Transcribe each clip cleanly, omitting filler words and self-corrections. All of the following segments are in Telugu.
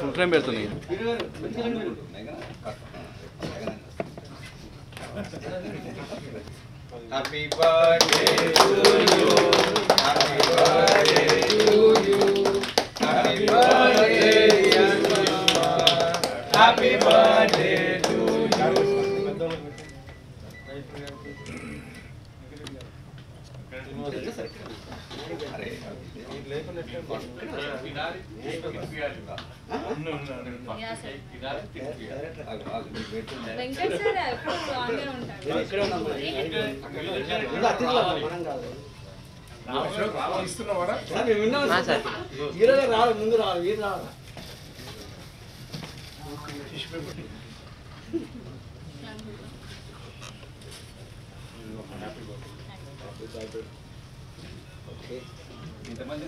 ఫుల్ టైం పెడుతుంది. Happy birthday to you. Happy birthday to you. Happy birthday dear Mama. Happy birthday to you. Venkat sir ఎప్పుడు బాగానే ఉంటాడు. ముందు రావాలి వీరు రావాలి. ఇంతమంది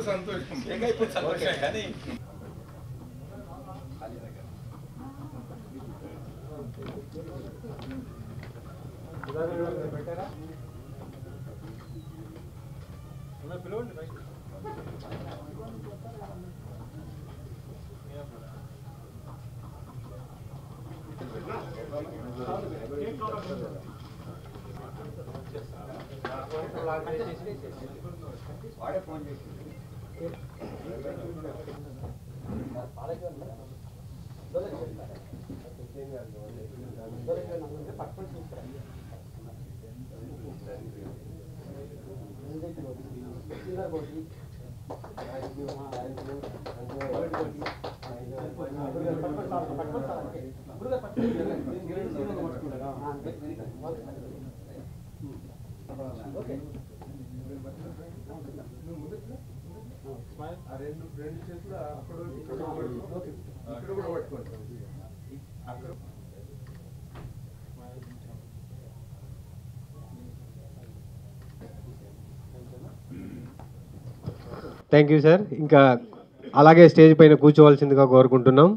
సంతోషం కానీ వాడే ఫోన్ చేసి రెండు చేతులు అక్కడ ఇక్కడ కూడా పట్టుకోండి. Thank you sir. ఇంకా అలాగే స్టేజ్ పైన కూర్చోవలసిందిగా కోరుకుంటున్నాం.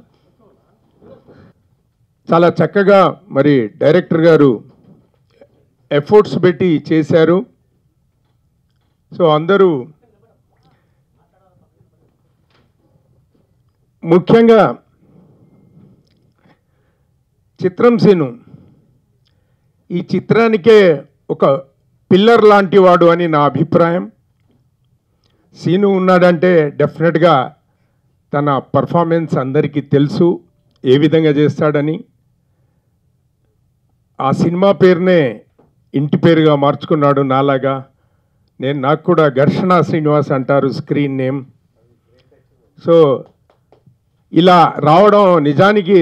చాలా చక్కగా మరి డైరెక్టర్ గారు ఎఫర్ట్స్ పెట్టి చేశారు. సో అందరూ ముఖ్యంగా చిత్రం సీను ఈ చిత్రానికే ఒక పిల్లర్ లాంటి వాడు అని నా అభిప్రాయం. సీను ఉన్నాడంటే డెఫినెట్గా తన పర్ఫార్మెన్స్ అందరికీ తెలుసు ఏ విధంగా చేస్తాడని. ఆ సినిమా పేరునే ఇంటి పేరుగా మార్చుకున్నాడు నాలాగా. నాకు కూడా ఘర్షణ శ్రీనివాస్ అంటారు స్క్రీన్ నేమ్. సో ఇలా రావడం నిజానికి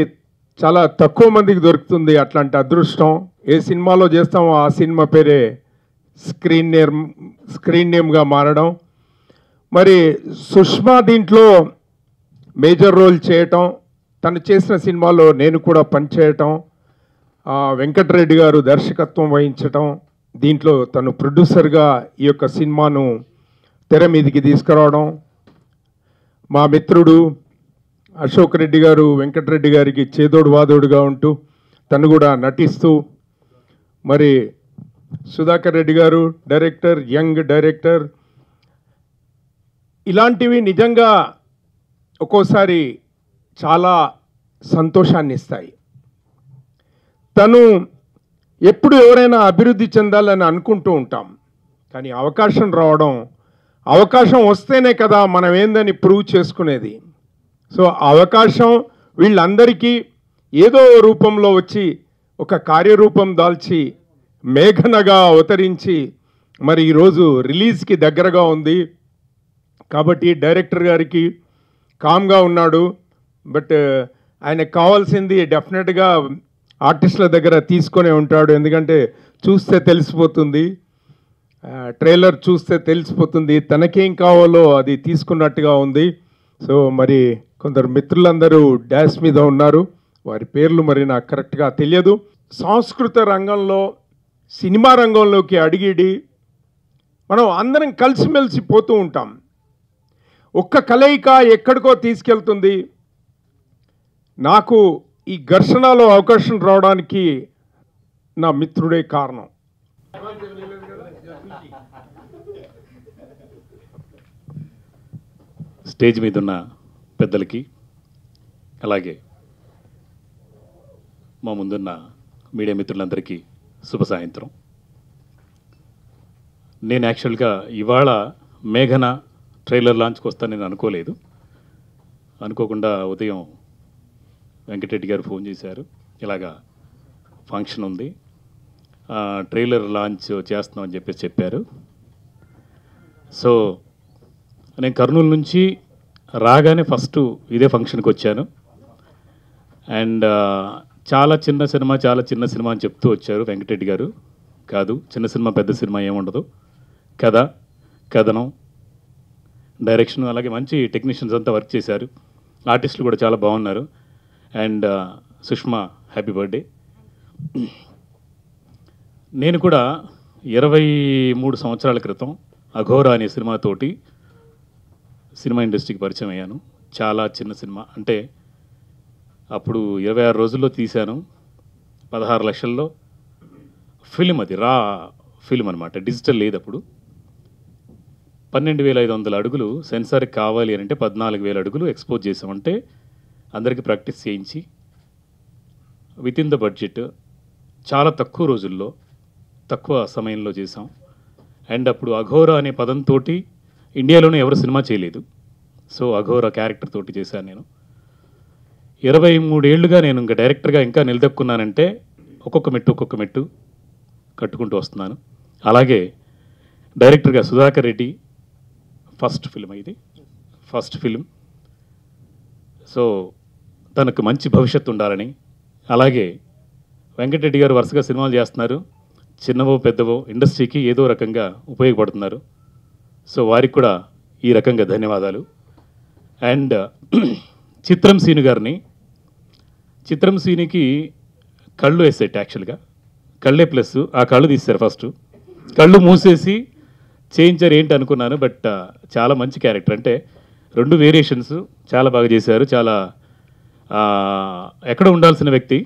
చాలా తక్కువ మందికి దొరుకుతుంది అట్లాంటి అదృష్టం. ఏ సినిమాలో చేస్తామో ఆ సినిమా పేరే స్క్రీన్ నేమ్గా మారడం. మరి సుష్మా దీంట్లో మేజర్ రోల్ చేయటం, తను చేసిన సినిమాలో నేను కూడా పనిచేయటం, వెంకటరెడ్డి గారు దర్శకత్వం వహించటం, దీంట్లో తను ప్రొడ్యూసర్గా ఈ యొక్క సినిమాను తెర మీదికి తీసుకురావడం, మా మిత్రుడు అశోక్ రెడ్డి గారు వెంకటరెడ్డి గారికి చేదోడు వాదోడుగా ఉంటూ తను కూడా నటిస్తూ, మరి సుధాకర్ రెడ్డి గారు డైరెక్టర్, యంగ్ డైరెక్టర్, ఇలాంటివి నిజంగా ఒక్కోసారి చాలా సంతోషాన్ని ఇస్తాయి. తను ఎప్పుడు ఎవరైనా అభివృద్ధి చెందాలని అనుకుంటూ ఉంటాం, కానీ అవకాశం రావడం, అవకాశం వస్తేనే కదా మనం ఏందని ప్రూవ్ చేసుకునేది. సో అవకాశం వీళ్ళందరికీ ఏదో రూపంలో వచ్చి ఒక కార్యరూపం దాల్చి మేఘనగా అవతరించి మరి ఈరోజు రిలీజ్కి దగ్గరగా ఉంది. కాబట్టి డైరెక్టర్ గారికి కామ్గా ఉన్నాడు. బట్ ఆయనకు కావాల్సింది డెఫినెట్గా ఆర్టిస్టుల దగ్గర తీసుకొనే ఉంటాడు. ఎందుకంటే చూస్తే తెలిసిపోతుంది, ట్రైలర్ చూస్తే తెలిసిపోతుంది తనకేం కావాలో అది తీసుకున్నట్టుగా ఉంది. సో మరి కొందరు మిత్రులందరూ డాష్ మీద ఉన్నారు, వారి పేర్లు మరి నాకు కరెక్ట్గా తెలియదు. సాంస్కృత రంగంలో సినిమా రంగంలోకి అడిగిడి మనం అందరం కలిసిమెలిసి పోతూ ఉంటాం. ఒక్క కలయిక ఎక్కడికో తీసుకెళ్తుంది. నాకు ఈ ఘర్షణలో అవకాశం రావడానికి నా మిత్రుడే కారణం. స్టేజ్ మీద ఉన్న పెద్దలకి, అలాగే మా ముందున్న మీడియా మిత్రులందరికీ శుభ సాయంత్రం. నేను యాక్చువల్గా ఇవాళ మేఘన ట్రైలర్ లాంచ్కి వస్తాను నేను అనుకోలేదు. అనుకోకుండా ఉదయం వెంకటరెడ్డి గారు ఫోన్ చేశారు, ఇలాగా ఫంక్షన్ ఉంది, ట్రైలర్ లాంచ్ చేస్తున్నామని చెప్పారు. సో నేను కర్నూలు నుంచి రాగానే ఫస్ట్ ఇదే ఫంక్షన్కి వచ్చాను. అండ్ చాలా చిన్న సినిమా అని చెప్తూ వచ్చారు వెంకటరెడ్డి గారు. కాదు, చిన్న సినిమా పెద్ద సినిమా ఏముండదు, కథ, కథనం, డైరెక్షన్, అలాగే మంచి టెక్నీషియన్స్ అంతా వర్క్ చేశారు. ఆర్టిస్టులు కూడా చాలా బాగున్నారు. And Sushma happy birthday. నేను కూడా 23 సంవత్సరాల క్రితం అఘోరా అనే సినిమాతోటి సినిమా ఇండస్ట్రీకి పరిచయం అయ్యాను. చాలా చిన్న సినిమా, అంటే అప్పుడు 26 రోజుల్లో తీశాను. 16 లక్షల్లో ఫిలిం, అది రా ఫిలిం అనమాట, డిజిటల్ లేదు అప్పుడు. 12,500 అడుగులు సెన్సార్కి కావాలి అని అంటే 14,000 అడుగులు ఎక్స్పోజ్ చేసామంటే అందరికీ ప్రాక్టీస్ చేయించి వితిన్ ద బడ్జెట్ చాలా తక్కువ రోజుల్లో తక్కువ సమయంలో చేసాం. అండ్ అప్పుడు అఘోరా అనే పదంతో ఇండియాలోనే ఎవరు సినిమా చేయలేదు. సో అఘోరా క్యారెక్టర్ తోటి చేశాను నేను. 23 ఏళ్ళుగా నేను ఇంకా డైరెక్టర్గా ఇంకా నిలదొక్కున్నానంటే ఒక్కొక్క మెట్టు కట్టుకుంటూ వస్తున్నాను. అలాగే డైరెక్టర్గా సుధాకర్ రెడ్డి ఫస్ట్ ఫిల్మ్, ఇది ఫస్ట్ ఫిల్మ్. సో తనకు మంచి భవిష్యత్తు ఉండాలని, అలాగే వెంకటరెడ్డి గారు వరుసగా సినిమాలు చేస్తున్నారు, చిన్నవో పెద్దవో ఇండస్ట్రీకి ఏదో రకంగా ఉపయోగపడుతున్నారు. సో వారికి కూడా ఈ రకంగా ధన్యవాదాలు. అండ్ చిత్రం సీను గారిని, చిత్రం సీనికి కళ్ళు వేసేట, యాక్చువల్గా కళ్ళే ప్లస్ ఆ కళ్ళు తీశారు. ఫస్ట్ కళ్ళు మూసేసి చేయించారు ఏంటి అనుకున్నాను, బట్ చాలా మంచి క్యారెక్టర్, అంటే 2 వేరియేషన్స్ చాలా బాగా చేశారు. చాలా ఎక్కడ ఉండాల్సిన వ్యక్తి.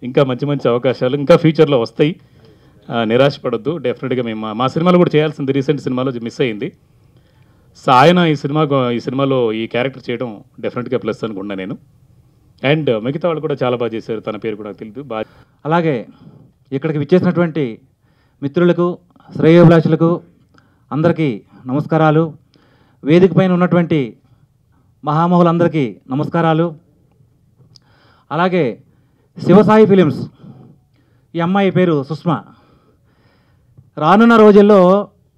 ఇంకా మంచి అవకాశాలు ఇంకా ఫ్యూచర్లో వస్తాయి, నిరాశపడొద్దు. డెఫినెట్గా మేము మా సినిమాలో కూడా చేయాల్సింది, రీసెంట్ సినిమాలో మిస్ అయింది. సో ఆయన ఈ సినిమాలో ఈ క్యారెక్టర్ చేయడం డెఫినెట్గా ప్లస్ అనుకున్నా నేను. అండ్ మిగతా వాళ్ళు కూడా చాలా బాగా చేశారు, తన పేరు కూడా తెలియదు. అలాగే ఇక్కడికి విచ్చేసినటువంటి మిత్రులకు, శ్రేయోభిలాషులకు అందరికీ నమస్కారాలు. వేదిక పైన ఉన్నటువంటి మహామహులందరికీ నమస్కారాలు. అలాగే శివసాయి ఫిలిమ్స్, ఈ అమ్మాయి పేరు సుష్మా. రానున్న రోజుల్లో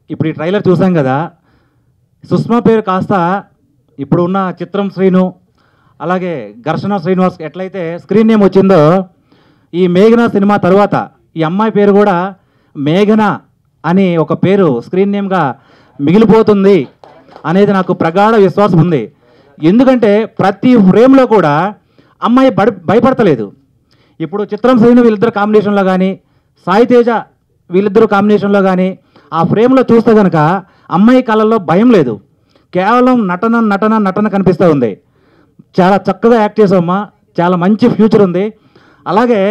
ఇప్పుడు ఈ ట్రైలర్ చూసాం కదా, సుష్మా పేరు కాస్త ఇప్పుడు ఉన్న చిత్రం శ్రీను, అలాగే ఘర్షణ శ్రీనివాస్ ఎట్లయితే స్క్రీన్ నేమ్ వచ్చిందో, ఈ మేఘన సినిమా తర్వాత ఈ అమ్మాయి పేరు కూడా మేఘన అని ఒక పేరు స్క్రీన్ నేమ్గా మిగిలిపోతుంది అనేది నాకు ప్రగాఢ విశ్వాసం ఉంది. ఎందుకంటే ప్రతి ఫ్రేమ్లో కూడా అమ్మాయి భయపడతలేదు. ఇప్పుడు చిత్రం శ్రీను వీళ్ళిద్దరు కాంబినేషన్లో కానీ, సాయి తేజ వీళ్ళిద్దరు కాంబినేషన్లో కానీ ఆ ఫ్రేమ్లో చూస్తే కనుక అమ్మాయి కళ్ళల్లో భయం లేదు, కేవలం నటన కనిపిస్తూ ఉంది. చాలా చక్కగా యాక్ట్ చేసావమ్మా, చాలా మంచి ఫ్యూచర్ ఉంది. అలాగే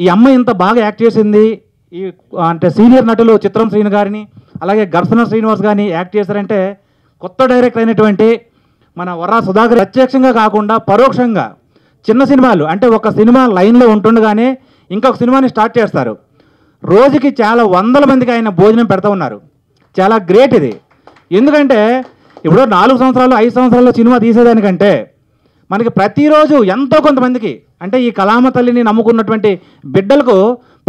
ఈ అమ్మాయి ఇంత బాగా యాక్ట్ చేసింది, ఈ అంటే సీనియర్ నటులు చిత్రం శ్రీను గారిని అలాగే ఘర్షణ శ్రీనివాస్ గారిని యాక్ట్ చేశారంటే కొత్త డైరెక్టర్ అయినటువంటి మన వర్రా సుధాకర్ ప్రత్యక్షంగా కాకుండా పరోక్షంగా చిన్న సినిమాలు, అంటే ఒక సినిమా లైన్లో ఉంటుండగానే ఇంకొక సినిమాని స్టార్ట్ చేస్తారు. రోజుకి చాలా వందల మందికి ఆయన భోజనం పెడతా ఉన్నారు. చాలా గ్రేట్ ఇది. ఎందుకంటే ఇప్పుడు 4 సంవత్సరాలు 5 సంవత్సరాల్లో సినిమా తీసేదానికంటే మనకి ప్రతిరోజు ఎంతో కొంతమందికి, అంటే ఈ కళామ తల్లిని నమ్ముకున్నటువంటి బిడ్డలకు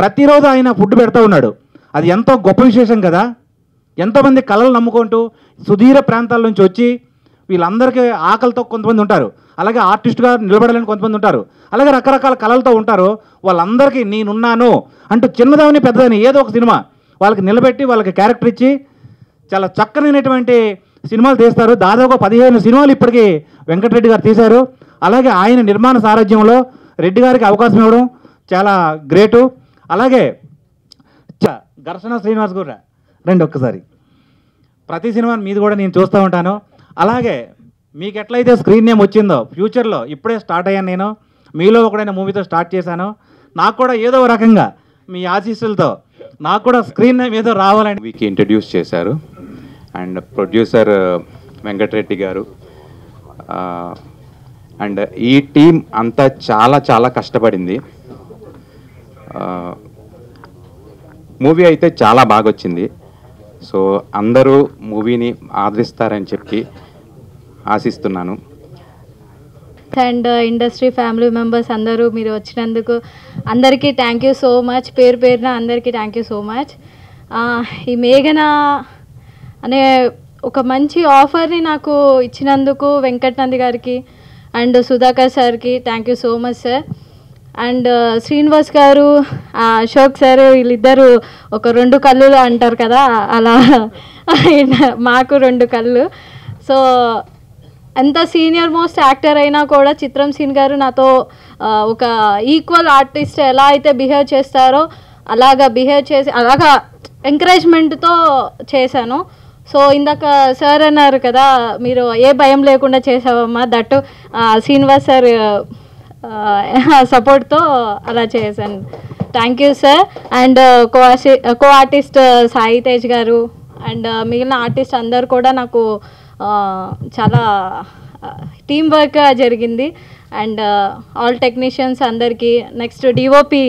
ప్రతిరోజు ఆయన ఫుడ్ పెడతా ఉన్నాడు. అది ఎంతో గొప్ప విశేషం కదా. ఎంతోమంది కళలు నమ్ముకుంటూ సుదూర ప్రాంతాల నుంచి వచ్చి వీళ్ళందరికీ ఆకలితో కొంతమంది ఉంటారు, అలాగే ఆర్టిస్ట్గా నిలబడాలని కొంతమంది ఉంటారు, అలాగే రకరకాల కళలతో ఉంటారు. వాళ్ళందరికీ నేనున్నాను అంటూ చిన్నదాని పెద్దదాని ఏదో ఒక సినిమా వాళ్ళకి నిలబెట్టి వాళ్ళకి క్యారెక్టర్ ఇచ్చి చాలా చక్కనైనటువంటి సినిమాలు తీస్తారు. దాదాపు 15 సినిమాలు ఇప్పటికీ వెంకటరెడ్డి గారు తీశారు. అలాగే ఆయన నిర్మాణ సారథ్యంలో రెడ్డి గారికి అవకాశం ఇవ్వడం చాలా గ్రేటు. అలాగే ఘర్షణ శ్రీనివాస్ కూడా రండి ఒక్కసారి. ప్రతి సినిమా మీది కూడా నేను చూస్తూ ఉంటాను. అలాగే మీకు ఎట్లయితే స్క్రీన్ నేమ్ వచ్చిందో ఫ్యూచర్లో ఇప్పుడే స్టార్ట్ అయ్యాను నేను, మీలో ఒకడైనా మూవీతో స్టార్ట్ చేశాను. నాకు కూడా ఏదో రకంగా మీ ఆశీస్సులతో నాకు కూడా స్క్రీన్ నేమ్ ఏదో రావాలని మూవీకి ఇంట్రడ్యూస్ చేశారు. అండ్ ప్రొడ్యూసర్ వెంకటరెడ్డి గారు అండ్ ఈ టీం అంతా చాలా చాలా కష్టపడింది. మూవీ అయితే చాలా బాగా వచ్చింది. సో అందరూ మూవీని ఆదరిస్తారని చెప్పి ఆశిస్తున్నాను. అండ్ ఇండస్ట్రీ ఫ్యామిలీ మెంబర్స్ అందరూ మీరు వచ్చినందుకు అందరికీ థ్యాంక్ యూ సో మచ్. పేరు పేరున అందరికీ థ్యాంక్ యూ సో మచ్. ఈ మేఘన అనే ఒక మంచి ఆఫర్ని నాకు ఇచ్చినందుకు వెంకట్ నంది గారికి అండ్ సుధాకర్ సార్కి thank you so much sir. And Srinivas గారు, అశోక్ సార్ వీళ్ళిద్దరూ ఒక 2 కళ్ళు అంటారు కదా, అలా మాకు 2 కళ్ళు. సో ఎంత సీనియర్ మోస్ట్ యాక్టర్ అయినా కూడా చిత్రం సీన్ గారు నాతో ఒక ఈక్వల్ ఆర్టిస్ట్ ఎలా అయితే బిహేవ్ చేస్తారో అలాగా బిహేవ్ చేసి అలాగా ఎంకరేజ్మెంట్తో చేశాను. సో ఇందాక సార్ అన్నారు కదా, మీరు ఏ భయం లేకుండా చేసావమ్మా, దట్టు శ్రీనివాస్ సార్ సపోర్ట్తో అలా చేశాను. Thank you sir. And co artist Sai Tej గారు అండ్ మిగిలిన ఆర్టిస్ట్ అందరు కూడా నాకు చాలా టీమ్ వర్క్ జరిగింది. అండ్ ఆల్ టెక్నీషియన్స్ అందరికీ, నెక్స్ట్ డిఓపి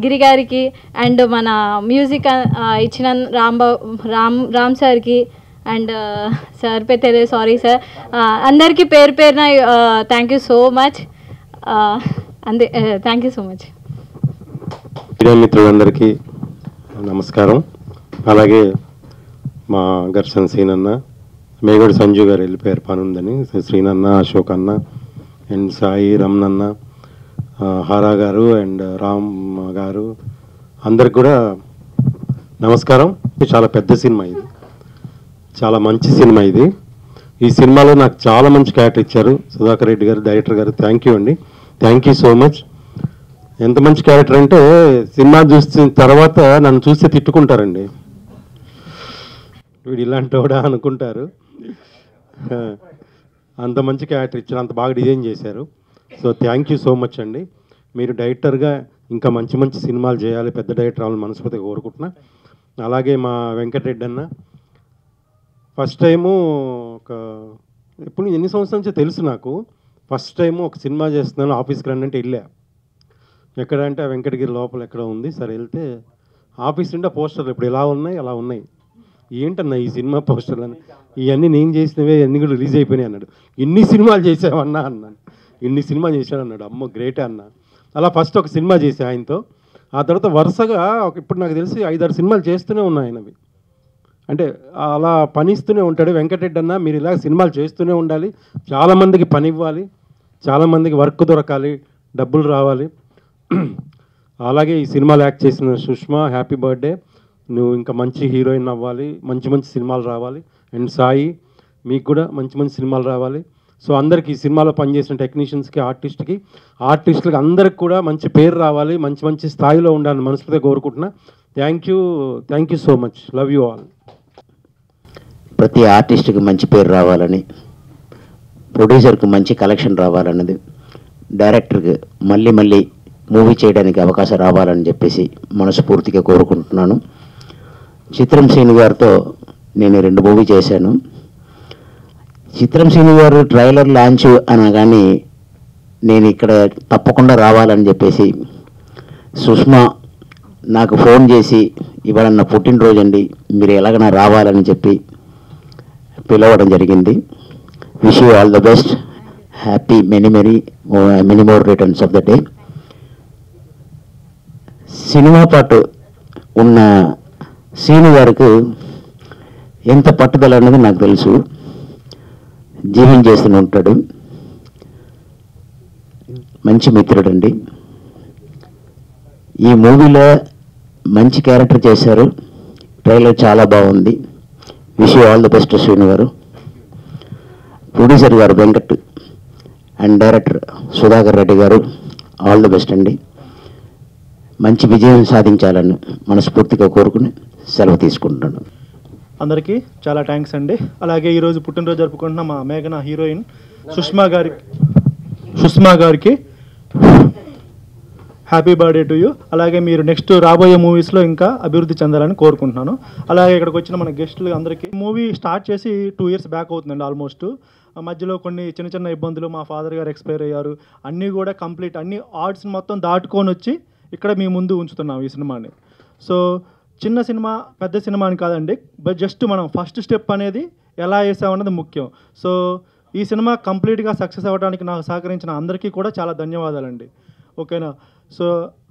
గిరి గారికి అండ్ మన మ్యూజిక్ ఇచ్చిన రామ్ సార్కి అండ్ సార్ పే తెలియదు సారీ సార్, అందరికీ పేరు పేరున థ్యాంక్ యూ సో మచ్. అంతే, thank you so much. Media మిత్రులందరికీ నమస్కారం. అలాగే మా ఘర్షణ సీనన్న, మేగడి సంజు గారు వెళ్ళిపోయారు పని ఉందని, శ్రీనన్న, అశోక్ అన్న అండ్ సాయి రమణన్న, హారా గారు అండ్ రామ్ గారు అందరికి కూడా నమస్కారం. చాలా పెద్ద సినిమా ఇది, చాలా మంచి సినిమా ఇది. ఈ సినిమాలో నాకు చాలా మంచి క్యారెక్టర్ ఇచ్చారు సుధాకర్ రెడ్డి గారు, డైరెక్టర్ గారు. థ్యాంక్ యూ అండి, థ్యాంక్ యూ సో మచ్. ఎంత మంచి క్యారెక్టర్ అంటే సినిమా చూసిన తర్వాత నన్ను చూస్తే తిట్టుకుంటారండి, వీడు ఇలాంటి వాడా అనుకుంటారు. అంత మంచి క్యారెక్టర్ ఇచ్చారు, అంత బాగా డిజైన్ చేశారు. So thank you so much అండి. మీరు డైరెక్టర్గా ఇంకా మంచి మంచి సినిమాలు చేయాలి, పెద్ద డైరెక్టర్ అవ్వాలని మనస్ఫూర్తిగా కోరుకుంటున్నా. అలాగే మా వెంకటరెడ్డి అన్న ఫస్ట్ టైము ఎప్పుడు ఎన్ని సంవత్సరాల నుంచో తెలుసు నాకు. ఫస్ట్ టైము ఒక సినిమా చేస్తున్నాను, ఆఫీస్కి రండి అంటే వెళ్ళా. ఎక్కడ అంటే ఆ వెంకటగిరి లోపల ఎక్కడ ఉంది. సరే వెళ్తే ఆఫీస్ నుండి పోస్టర్లు ఇప్పుడు ఎలా ఉన్నాయి అలా ఉన్నాయి. ఏంటన్నా ఈ సినిమా పోస్టర్లు అని, ఇవన్నీ నేను చేసినవే, అన్నీ కూడా రిలీజ్ అయిపోయినాయి అన్నాడు. ఇన్ని సినిమాలు చేసావన్నా అన్నాను. ఇన్ని సినిమా చేశాను అన్నాడు. అమ్మో గ్రేటే అన్న. అలా ఫస్ట్ ఒక సినిమా చేసా ఆయనతో. ఆ తర్వాత వరుసగా ఇప్పుడు నాకు తెలిసి 5-6 సినిమాలు చేస్తూనే ఉన్నాయి ఆయనవి. అంటే అలా పనిస్తూనే ఉంటాడు వెంకటరెడ్డి అన్న. మీరు ఇలా సినిమాలు చేస్తూనే ఉండాలి, చాలామందికి పని ఇవ్వాలి, చాలామందికి వర్క్ దొరకాలి, డబ్బులు రావాలి. అలాగే ఈ సినిమాలు యాక్ట్ చేసిన సుష్మా, హ్యాపీ బర్త్డే. నువ్వు ఇంకా మంచి హీరోయిన్ అవ్వాలి, మంచి మంచి సినిమాలు రావాలి. అండ్ సాయి, మీకు కూడా మంచి మంచి సినిమాలు రావాలి. సో అందరికీ ఈ సినిమాలో పనిచేసిన టెక్నీషియన్స్కి, ఆర్టిస్టులకి అందరికి కూడా మంచి పేరు రావాలి, మంచి మంచి స్థాయిలో ఉండాలని మనస్ఫూర్తిగా కోరుకుంటున్నా. Thank you so much. Love you all. ప్రతి ఆర్టిస్ట్కి మంచి పేరు రావాలని, ప్రొడ్యూసర్కి మంచి కలెక్షన్ రావాలన్నది, డైరెక్టర్కి మళ్ళీ మళ్ళీ మూవీ చేయడానికి అవకాశం రావాలని చెప్పేసి మనస్ఫూర్తిగా కోరుకుంటున్నాను. చిత్రం శ్రీను గారితో నేను 2 మూవీ చేశాను. చిత్రం శ్రీను గారు ట్రైలర్ లాంచ్ అనగానే నేను ఇక్కడ తప్పకుండా రావాలని చెప్పేసి సుష్మా నాకు ఫోన్ చేసి, ఇవాళ నా పుట్టినరోజు అండి, మీరు ఎలాగైనా రావాలని చెప్పి పిలవడం జరిగింది. Wish you all the best, happy many more returns of the day. Cinema పాటు ఉన్న శ్రీను గారికి ఎంత పట్టుదల అన్నది నాకు తెలుసు, జీవించేస్తూనే ఉంటాడు. మంచి మిత్రుడు అండి. ఈ మూవీలో మంచి క్యారెక్టర్ చేశారు, ట్రైలర్ చాలా బాగుంది. Wish you all the best Srinu గారు. ప్రొడ్యూసర్ గారు వెంకట్ అండ్ డైరెక్టర్ సుధాకర్ రెడ్డి గారు, ఆల్ ది బెస్ట్ అండి. మంచి విజయం సాధించాలని మనస్ఫూర్తిగా కోరుకుని సెలవు తీసుకుంటున్నాను. అందరికీ చాలా థ్యాంక్స్ అండి. అలాగే ఈరోజు పుట్టినరోజు జరుపుకుంటున్న మా మేఘన హీరోయిన్ సుష్మా గారికి హ్యాపీ బర్త్డే టు యూ. అలాగే మీరు నెక్స్ట్ రాబోయే మూవీస్లో ఇంకా అభివృద్ధి చెందాలని కోరుకుంటున్నాను. అలాగే ఇక్కడికి వచ్చిన మన గెస్టులు అందరికీ మూవీ స్టార్ట్ చేసి 2 years బ్యాక్ అవుతుందండి ఆల్మోస్ట్. మధ్యలో కొన్ని చిన్న చిన్న ఇబ్బందులు, మా ఫాదర్ గారు ఎక్స్పైర్ అయ్యారు, అన్నీ కూడా కంప్లీట్ అన్ని ఆర్ట్స్ మొత్తం దాటుకొని వచ్చి ఇక్కడ మీ ముందు ఉంచుతున్నాం ఈ సినిమాని. సో చిన్న సినిమా పెద్ద సినిమా అని కాదండి, బట్ జస్ట్ మనం ఫస్ట్ స్టెప్ అనేది ఎలా వేసామన్నది ముఖ్యం. సో ఈ సినిమా కంప్లీట్గా సక్సెస్ అవ్వడానికి నాకు సహకరించిన అందరికీ కూడా చాలా ధన్యవాదాలండి. ఓకేనా? సో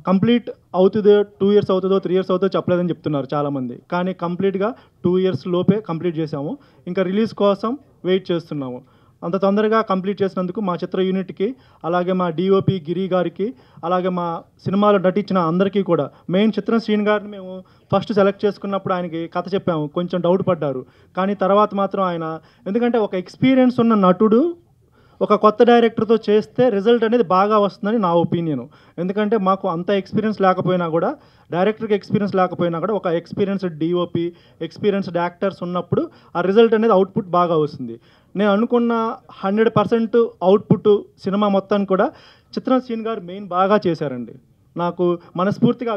కంప్లీట్ అవుతుందో 2 years అవుతుందో 3 years అవుతుందో చెప్పలేదని చెప్తున్నారు చాలామంది, కానీ కంప్లీట్గా 2 years లోపే కంప్లీట్ చేసాము. ఇంకా రిలీజ్ కోసం వెయిట్ చేస్తున్నాము. అంత తొందరగా కంప్లీట్ చేసినందుకు మా చిత్ర యూనిట్కి, అలాగే మా డిఓపి గిరి గారికి, అలాగే మా సినిమాలో నటించిన అందరికీ కూడా, మెయిన్ చిత్రం శ్రీని గారిని మేము ఫస్ట్ సెలెక్ట్ చేసుకున్నప్పుడు ఆయనకి కథ చెప్పాము, కొంచెం డౌట్ పడ్డారు, కానీ తర్వాత మాత్రం ఆయన, ఎందుకంటే ఒక ఎక్స్పీరియన్స్ ఉన్న నటుడు ఒక కొత్త డైరెక్టర్తో చేస్తే రిజల్ట్ అనేది బాగా వస్తుందని నా ఒపీనియన్. ఎందుకంటే మాకు అంత ఎక్స్పీరియన్స్ లేకపోయినా కూడా, డైరెక్టర్కి ఎక్స్పీరియన్స్ లేకపోయినా కూడా, ఒక ఎక్స్పీరియన్స్డ్ డిఓపి, ఎక్స్పీరియన్స్డ్ యాక్టర్స్ ఉన్నప్పుడు ఆ రిజల్ట్ అనేది అవుట్పుట్ బాగా వస్తుంది. నేను అనుకున్న 100% అవుట్పుట్ సినిమా మొత్తాన్ని కూడా చిత్రం శ్రీని గారు మెయిన్ బాగా చేశారండి. నాకు మనస్ఫూర్తిగా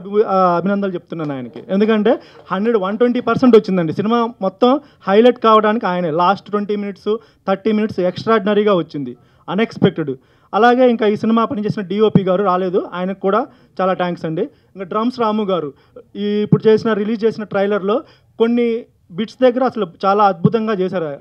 అభినందనలు చెప్తున్నాను ఆయనకి. ఎందుకంటే 120% వచ్చిందండి. సినిమా మొత్తం హైలైట్ కావడానికి ఆయనే లాస్ట్ 20 minutes 30 minutes ఎక్స్ట్రాడినరీగా వచ్చింది, అన్ఎక్స్పెక్టెడ్. అలాగే ఇంకా ఈ సినిమా పనిచేసిన డిఓపి గారు రాలేదు, ఆయనకు కూడా చాలా థ్యాంక్స్ అండి. ఇంకా డ్రమ్స్ రాము గారు ఇప్పుడు రిలీజ్ చేసిన ట్రైలర్లో కొన్ని బిట్స్ దగ్గర అసలు చాలా అద్భుతంగా చేశారు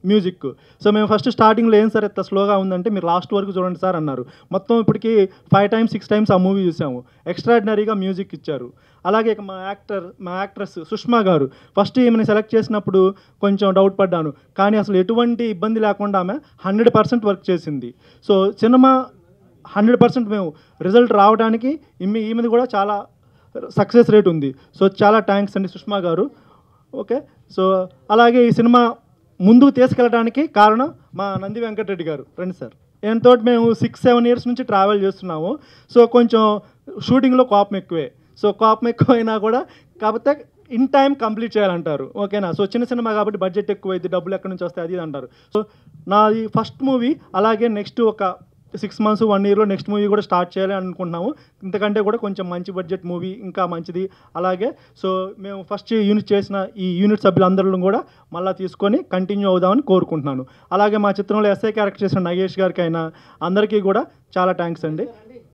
మ్యూజిక్. సో మేము ఫస్ట్ స్టార్టింగ్లో ఏం సార్ ఎంత స్లోగా ఉందంటే, మీరు లాస్ట్ వరకు చూడండి సార్ అన్నారు. మొత్తం ఇప్పటికి 5 times 6 times ఆ మూవీ చూసాము. ఎక్స్ట్రాడినరీగా మ్యూజిక్ ఇచ్చారు. అలాగే మా యాక్ట్రెస్ సుష్మా గారు, ఫస్ట్ ఈమెను సెలెక్ట్ చేసినప్పుడు కొంచెం డౌట్ పడ్డాను, కానీ అసలు ఎటువంటి ఇబ్బంది లేకుండా ఆమె 100% వర్క్ చేసింది. సో సినిమా 100% మేము రిజల్ట్ రావడానికి ఈమెది కూడా చాలా సక్సెస్ రేట్ ఉంది. సో చాలా థ్యాంక్స్ అండి సుష్మా గారు. ఓకే, సో అలాగే ఈ సినిమా ముందుకు తీసుకెళ్ళడానికి కారణం మా నంది వెంకటరెడ్డి గారు. రండి సార్. ఈయనతో మేము 6-7 years నుంచి ట్రావెల్ చేస్తున్నాము. సో కొంచెం షూటింగ్లో కోపం ఎక్కువే. సో కోపం ఎక్కువైనా కూడా కాకపోతే ఇన్ టైం కంప్లీట్ చేయాలంటారు. ఓకేనా? సో చిన్న సినిమా కాబట్టి బడ్జెట్ ఎక్కువైంది, డబ్బులు ఎక్కడి నుంచి వస్తాయి అది అంటారు. సో నాది ఫస్ట్ మూవీ, అలాగే నెక్స్ట్ ఒక 6 months 1 yearలో నెక్స్ట్ మూవీ కూడా స్టార్ట్ చేయాలి అనుకుంటున్నాము. ఇంతకంటే కూడా కొంచెం మంచి బడ్జెట్ మూవీ ఇంకా మంచిది. అలాగే సో మేము ఫస్ట్ యూనిట్ చేసిన ఈ యూనిట్ సభ్యులందరిలో కూడా మళ్ళీ తీసుకొని కంటిన్యూ అవుదామని కోరుకుంటున్నాను. అలాగే మా చిత్రంలో ఎస్ఐ క్యారెక్టర్ చేసిన నగేష్ గారికి అయినా అందరికీ కూడా చాలా థ్యాంక్స్ అండి.